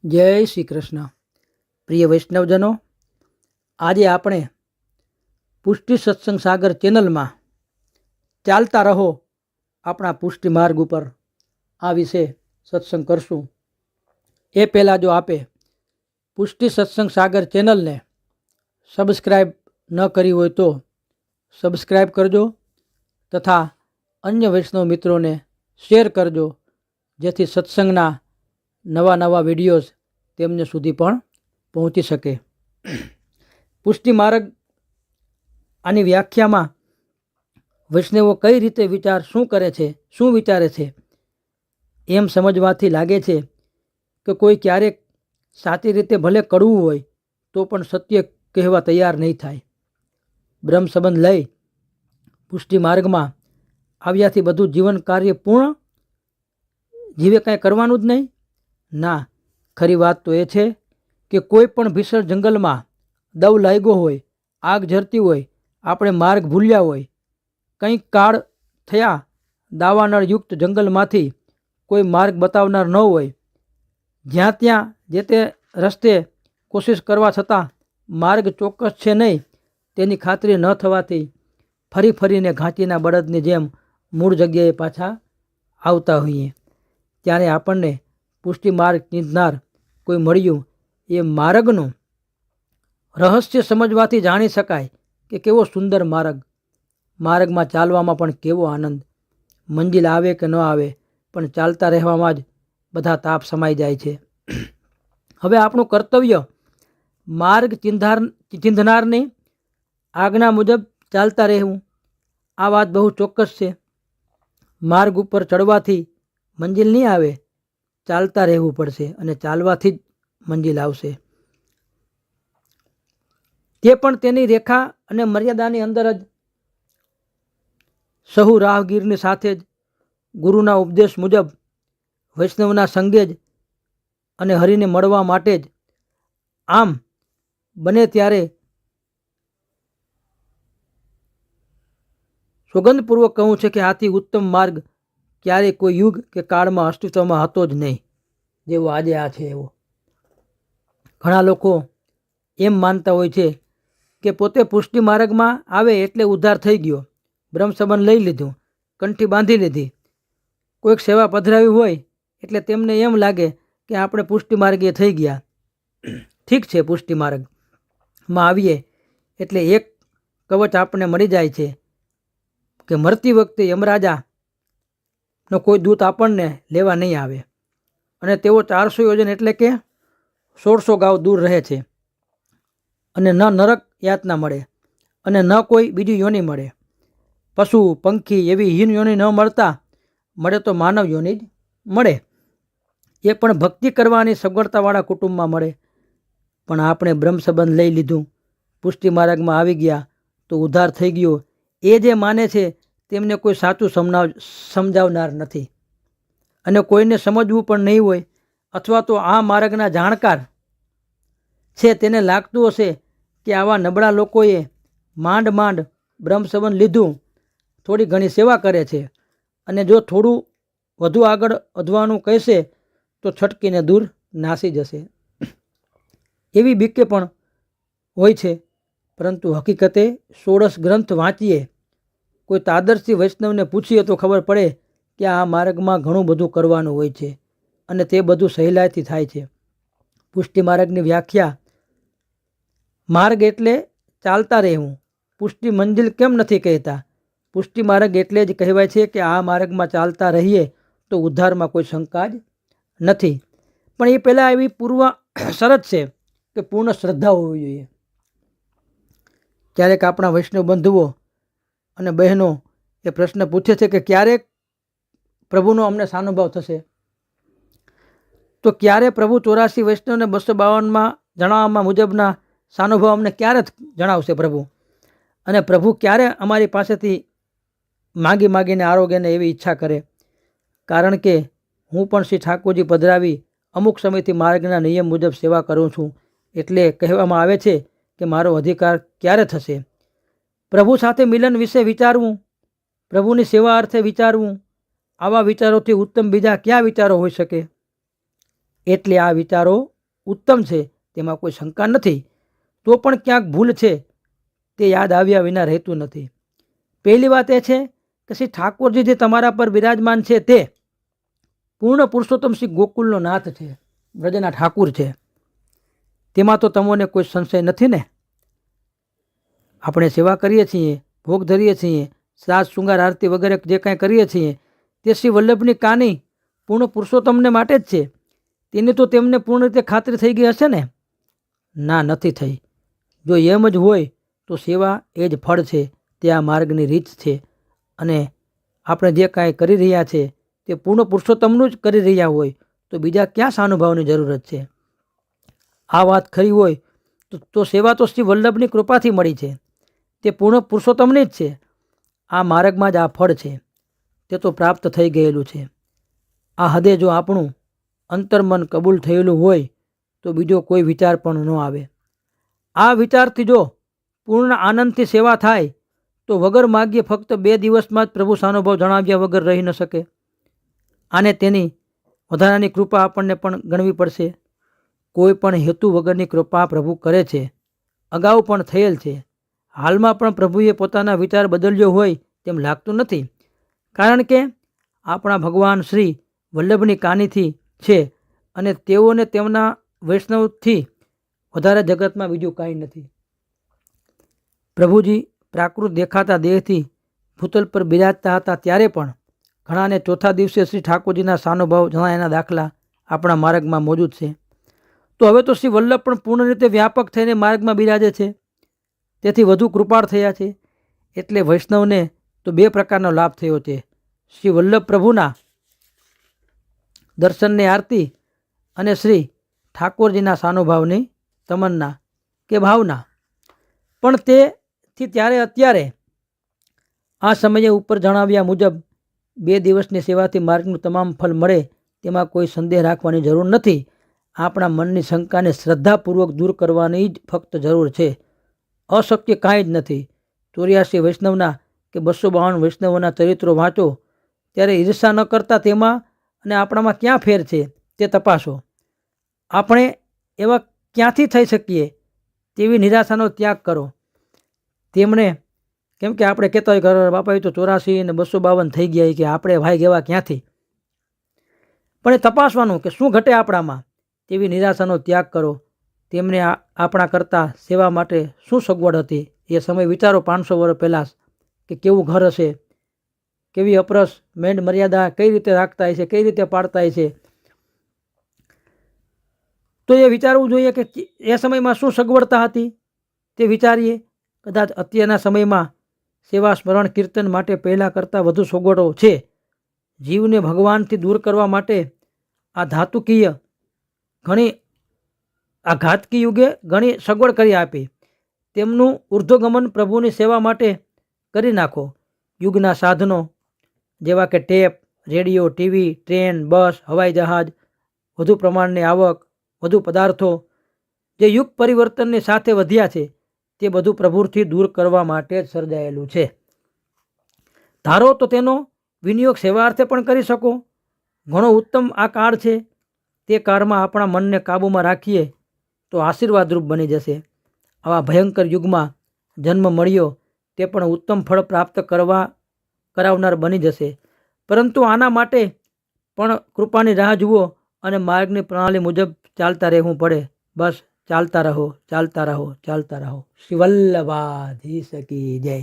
જય શ્રી કૃષ્ણ. પ્રિય વૈષ્ણવજનો, આજે આપણે પુષ્ટિ સત્સંગ સાગર ચેનલમાં ચાલતા રહો આપણા પુષ્ટિ માર્ગ ઉપર આ વિશે સત્સંગ કરશું. એ પહેલાં જો આપે પુષ્ટિ સત્સંગ સાગર ચેનલને સબસ્ક્રાઈબ ન કરી હોય તો સબસ્ક્રાઈબ કરજો તથા અન્ય વૈષ્ણવ મિત્રોને શેર કરજો, જેથી સત્સંગના નવા વિડીયોઝ તેમને સુધી પણ પહોંચી શકે. પુષ્ટિ માર્ગ આની વ્યાખ્યામાં વૈષ્ણવો કઈ રીતે શું કરે છે, શું વિચારે છે, એમ સમજવાથી લાગે છે કે કોઈ ક્યારેક સાચી રીતે ભલે કડવું હોય તો પણ સત્ય કહેવા તૈયાર નહીં થાય. બ્રહ્મ સંબંધ લઈ પુષ્ટિ માર્ગમાં આવ્યાથી બધું જીવન કાર્ય પૂર્ણ, જીવે કાંઈ કરવાનું જ નહીં? ના, ખરી વાત તો એ છે કે કોઈ પણ ભીષણ જંગલમાં દવ લાગ્યો હોય, આગ ઝરતી હોય, આપણે માર્ગ ભૂલ્યા હોય, કંઈક કાળ થયા દાવાનળ યુક્ત જંગલમાંથી કોઈ માર્ગ બતાવનાર ન હોય, જ્યાં ત્યાં જે તે રસ્તે કોશિશ કરવા છતાં માર્ગ ચોક્કસ છે નહીં તેની ખાતરી ન થવાથી ફરીને ઘાંચીના બળદની જેમ મૂળ જગ્યાએ પાછા આવતા હોઈએ. ત્યારે આપણને પુષ્ટિ માર્ગ ચીંધનાર કોઈ મળ્યું એ માર્ગનું રહસ્ય સમજવાથી જાણી શકાય કે કેવો સુંદર માર્ગમાં ચાલવામાં પણ કેવો આનંદ. મંજિલ આવે કે ન આવે પણ ચાલતા રહેવામાં જ બધા તાપ સમાઈ જાય છે. હવે આપણું કર્તવ્ય માર્ગ ચીંધનારની આજ્ઞા મુજબ ચાલતા રહેવું. આ વાત બહુ ચોક્કસ છે. માર્ગ ઉપર ચડવાથી મંજિલ નહીં આવે, ચાલતા રહેવું પડશે અને ચાલવાથી જ મંજિલ આવશે. તે પણ તેની રેખા અને મર્યાદાની અંદર જ. સહુ રાહગીરની સાથે જ, ગુરુના ઉપદેશ મુજબ, વૈષ્ણવના સંગે જ અને હરિને મળવા માટે જ. આમ બને ત્યારે સોગંદપૂર્વક કહું છે કે આથી ઉત્તમ માર્ગ ક્યારેય કોઈ યુગ કે કાળમાં અસ્તિત્વમાં હતો જ નહીં જેવો આજે આ છે એવો. ઘણા લોકો એમ માનતા હોય છે કે પોતે પુષ્ટિ માર્ગમાં આવે એટલે ઉદ્ધાર થઈ ગયો, બ્રહ્મ સંબંધ લઈ લીધું, કંઠી બાંધી લીધી. કોઈક સેવા પધરાવી હોય એટલે તેમને એમ લાગે કે આપણે પુષ્ટિ માર્ગે થઈ ગયા. ઠીક છે, પુષ્ટિ માર્ગમાં આવીએ એટલે એક કવચ આપણને મળી જાય છે કે મરતી વખતે યમરાજાનો કોઈ દૂત આપણને લેવા નહીં આવે અને તેઓ 400 યોજન એટલે કે 1600 ગાંવ દૂર રહે છે અને ન નરક યાતના મળે અને ન કોઈ બીજી યોનિ મળે. પશુ પંખી એવી હીન યોનિ ન મળે તો માનવ યોનિ જ મળે, એ પણ ભક્તિ કરવાની સગવડતાવાળા કુટુંબમાં મળે. પણ આપણે બ્રહ્મ સંબંધ લઈ લીધું, પુષ્ટિ માર્ગમાં આવી ગયા તો ઉદ્ધાર થઈ ગયો એ જે માને છે તેમને કોઈ સાચું સમજાવનાર નથી અને કોઈને સમજવું પણ નહીં હોય, અથવા તો આ માર્ગના જાણકાર છે તેને લાગતું હશે કે આવા નબળા લોકોએ માંડ બ્રહ્મ સંબંધ લીધું, થોડી ઘણી સેવા કરે છે અને જો થોડું વધુ આગળ વધવાનું કહેશે તો છટકીને દૂર નાસી જશે. એવી બીકે પણ હોય છે. પરંતુ હકીકતે 16 ગ્રંથ વાંચીએ, કોઈ તાદર્શી વૈષ્ણવને પૂછીએ તો ખબર પડે કે આ માર્ગમાં ઘણું બધું કરવાનું હોય છે અને તે બધું સહેલાઈથી થાય છે. પુષ્ટિ માર્ગની વ્યાખ્યા: માર્ગ એટલે ચાલતા રહેવું. પુષ્ટિ મંજિલ કેમ નથી કહેતા? પુષ્ટિ માર્ગ એટલે જ કહેવાય છે કે આ માર્ગમાં ચાલતા રહીએ તો ઉદ્ધારમાં કોઈ શંકા જ નથી. પણ એ પહેલાં એવી પૂર્વ શરત છે કે પૂર્ણ શ્રદ્ધા હોવી જોઈએ. ક્યારેક આપણા વૈષ્ણવ બંધુઓ અને બહેનો એ પ્રશ્ન પૂછે છે કે ક્યારેક પ્રભુનો અમને સાનુભાવ થશે? તો ક્યારે પ્રભુ 84 વૈષ્ણવને 252માં જણાવવામાં મુજબના સાનુભાવ અમને ક્યારે જણાવશે પ્રભુ? અને પ્રભુ ક્યારે અમારી પાસેથી માગીને આરોગ્યને એવી ઈચ્છા કરે? કારણ કે હું પણ શ્રી ઠાકોરજી પધરાવી અમુક સમયથી માર્ગના નિયમ મુજબ સેવા કરું છું, એટલે કહેવામાં આવે છે કે મારો અધિકાર ક્યારે થશે? પ્રભુ સાથે મિલન વિશે વિચારવું, પ્રભુની સેવા અર્થે વિચારવું, આવા વિચારોથી ઉત્તમ બીજા કયા વિચારો હોઈ શકે? એટલે આ વિચારો ઉત્તમ છે, તેમાં કોઈ શંકા નથી. તો પણ ક્યાંક ભૂલ છે તે યાદ આવ્યા વિના રહેતું નથી. પહેલી વાત એ છે કે શ્રી ઠાકોરજી જે તમારા પર બિરાજમાન છે તે પૂર્ણ પુરુષોત્તમ શ્રી ગોકુલનો નાથ છે, વ્રજના ઠાકુર છે. તેમાં તો તમને કોઈ સંશય નથી ને? આપણે સેવા કરીએ છીએ, ભોગ ધરીએ છીએ, સાજ શૃંગાર આરતી વગેરે જે કાંઈ કરીએ છીએ તે શ્રી વલ્લભની કાની પૂર્ણ પુરુષોત્તમને માટે જ છે. તેની તો તેમને પૂર્ણ રીતે ખાતરી થઈ ગઈ હશે ને? ના, નથી થઈ. જો એમ જ હોય તો સેવા એ જ ફળ છે, તે આ માર્ગની રીત છે. અને આપણે જે કાંઈ કરી રહ્યા છે તે પૂર્ણ પુરુષોત્તમનું જ કરી રહ્યા હોય તો બીજા ક્યાં સાનુભાવની જરૂરત છે? આ વાત ખરી હોય તો સેવા તો શ્રી વલ્લભની કૃપાથી મળી છે, તે પૂર્ણ પુરુષોત્તમની જ છે. આ માર્ગમાં જ આ ફળ છે, તે તો પ્રાપ્ત થઈ ગયેલું છે. આ હદે જો આપણું અંતર્મન કબૂલ થયેલું હોય તો બીજો કોઈ વિચાર પણ ન આવે. આ વિચારથી જો પૂર્ણ આનંદથી સેવા થાય તો વગર માગ્યે ફક્ત 2 દિવસમાં જ પ્રભુ સાનુભાવ જણાવ્યા વગર રહી ન શકે. આને તેની વધારાની કૃપા આપણને પણ ગણવી પડશે. કોઈ પણ હેતુ વગરની કૃપા પ્રભુ કરે છે, અગાઉ પણ થયેલ છે. હાલમાં પણ પ્રભુએ પોતાના વિચાર બદલ્યો હોય તેમ લાગતું નથી, કારણ કે આપણા ભગવાન શ્રી વલ્લભની કાનીથી છે અને તેઓને તેમના વૈષ્ણવથી વધારે જગતમાં બીજું કાંઈ નથી. પ્રભુજી પ્રાકૃત દેખાતા દેહથી ભૂતલ પર બિરાજતા હતા ત્યારે પણ ઘણાને ચોથા દિવસે શ્રી ઠાકોરજીના સાનુભાવ જણાયાના દાખલા આપણા માર્ગમાં મોજૂદ છે. તો હવે તો શ્રી વલ્લભ પણ પૂર્ણ રીતે વ્યાપક થઈને માર્ગમાં બિરાજે છે, તેથી વધુ કૃપાળ થયા છે. એટલે વૈષ્ણવને તો 2 પ્રકારનો લાભ થયો છે: શ્રી વલ્લભ પ્રભુના દર્શનની આરતી અને શ્રી ઠાકોરજીના સાનુભાવની તમન્ના કે ભાવના. પણ તેથી ત્યારે અત્યારે આ સમયે ઉપર જણાવ્યા મુજબ 2 દિવસની સેવાથી માર્ગનું તમામ ફળ મળે તેમાં કોઈ સંદેહ રાખવાની જરૂર નથી. આપણા મનની શંકાને શ્રદ્ધાપૂર્વક દૂર કરવાની જ ફક્ત જરૂર છે. અશક્ય કાંઈ જ નથી. 84 વૈષ્ણવના કે 252 વૈષ્ણવોના ચરિત્રો વાંચો ત્યારે ઈર્ષા ન કરતા તેમાં અને આપણામાં ક્યાં ફેર છે તે તપાસો. આપણે એવા ક્યાંથી થઈ શકીએ તેવી નિરાશાનો ત્યાગ કરો. તેમણે કેમ કે આપણે કહેતા હોય કે બાપા એ તો 84 ને 252 થઈ ગયા કે આપણે ભાઈ એવા ક્યાંથી? પણ એ તપાસવાનું કે શું ઘટે આપણામાં તેવી નિરાશાનો ત્યાગ કરો. તેમને આપણા કરતાં સેવા માટે શું સગવડ હતી એ સમય વિચારો. 500 વર્ષ પહેલાં કે કેવું ઘર હશે, કેવી અપરસ મેંડ મર્યાદા કઈ રીતે રાખતા હશે, કઈ રીતે પાડતા હશે. તો એ વિચારવું જોઈએ કે એ સમયમાં શું સગવડતા હતી તે વિચારીએ. કદાચ અત્યારના સમયમાં સેવા સ્મરણ કીર્તન માટે પહેલાં કરતાં વધુ સગવડો છે. જીવને ભગવાનથી દૂર કરવા માટે આ ઘાતકી યુગે ઘણી સગવડ કરી આપી. તેમનું ઉર્ધ્વગમન પ્રભુની સેવા માટે કરી નાખો. યુગના સાધનો જેવા કે ટેપ, રેડિયો, ટીવી, ટ્રેન, બસ, હવાઈ જહાજ, વધુ પ્રમાણની આવક, વધુ પદાર્થો જે યુગ પરિવર્તનની સાથે વધ્યા છે તે બધું પ્રભુથી દૂર કરવા માટે જ સર્જાયેલું છે. ધારો તો તેનો વિનિયોગ સેવાર્થે પણ કરી શકો. ઘણો ઉત્તમ આ કાળ છે. તે કાળમાં આપણા મનને કાબૂમાં રાખીએ તો આશીર્વાદરૂપ બની જશે. આવા ભયંકર યુગમાં જન્મ મળ્યો તે પણ ઉત્તમ ફળ પ્રાપ્ત કરાવનાર બની જશે. પરંતુ આના માટે પણ કૃપાની રાહ જુઓ અને માર્ગની પ્રણાલી મુજબ ચાલતા રહેવું પડે. બસ ચાલતા રહો, ચાલતા રહો, ચાલતા રહો. શ્રી વલ્લભાધીશ કી જય.